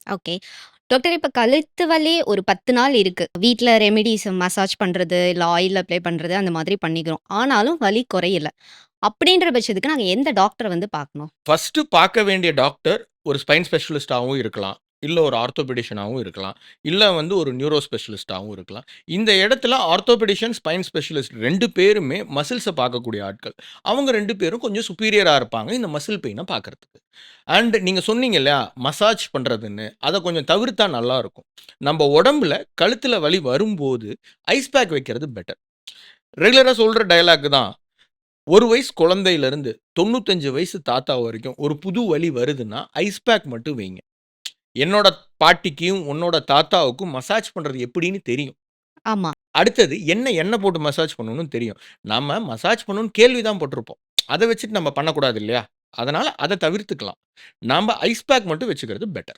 Okay. Doctor இப்ப கழுத்து வலி ஒரு 10 நாள் இருக்கு. வீட்ல ரெமிடீஸ் மசாஜ் பண்றது, இல்ல ஆயில் அப்ளை பண்றது அந்த மாதிரி பண்ணிக்கிறோம். ஆனாலும் வலி குறையல. அப்படின்ற பட்சத்துக்கு நாங்க எந்த டாக்டர வந்து பார்க்கணும்? ஃபர்ஸ்ட்டு பார்க்க வேண்டிய டாக்டர் ஒரு ஸ்பைன் ஸ்பெஷலிஸ்ட்டாவும் இருக்கலாம். இல்ல ஒரு ஆர்த்தோபெடிஷியனாவும் இருக்கலாம். இல்ல வந்து ஒரு நியூரோ ஸ்பெஷலிஸ்ட்டாவும் இருக்கலாம். இந்த இடத்துல ஆர்த்தோபெடிஷியன், ஸ்பைன் ஸ்பெஷலிஸ்ட் 2 பேருமே மசில்ஸ பார்க்கக்கூடிய ஆட்கள். அவங்க 2 பேரும் கொஞ்சம் சுப்பீரியரா இருப்பாங்க, இந்த மசில் பெயின பார்க்கறதுக்கு. அண்ட் நீங்க சொன்னீங்க இல்லையா, மசாஜ் பண்றதுன்னு, அத கொஞ்சம் தவிர்த்தா நல்லாருக்கும். நம்ப உடம்புல கழுத்துல வலி வரும்போது, ஐஸ் பேக் வைக்கிறது பெட்டர். ரெகுலரா சொல்ற டயலாக் தான். 1 வயசு குழந்தையிலிருந்து 95 வயசு தாத்தா வரைக்கும் ஒரு புது வலி வருதுன்னா, ஐஸ் பேக் மட்டும் வைங்க. என்னோட பாட்டிக்கும், உன்னோட தாத்தாவுக்கும் மசாஜ் பண்றது எப்படின்னு தெரியும். ஆமா. அடுத்தது என்ன எண்ணெய் போட்டு மசாஜ் பண்ணணும்னு தெரியும். நம்ம மசாஜ் பண்ணணும்னு கேள்வி தான் பட்டுருப்போம். அத வச்சுட்டு நம்ம பண்ணக்கூடாது இல்லையா? அதனால அத தவிர்த்துக்கலாம். நாம ஐஸ் பேக் மட்டும் வச்சுக்கிறது பெட்டர்.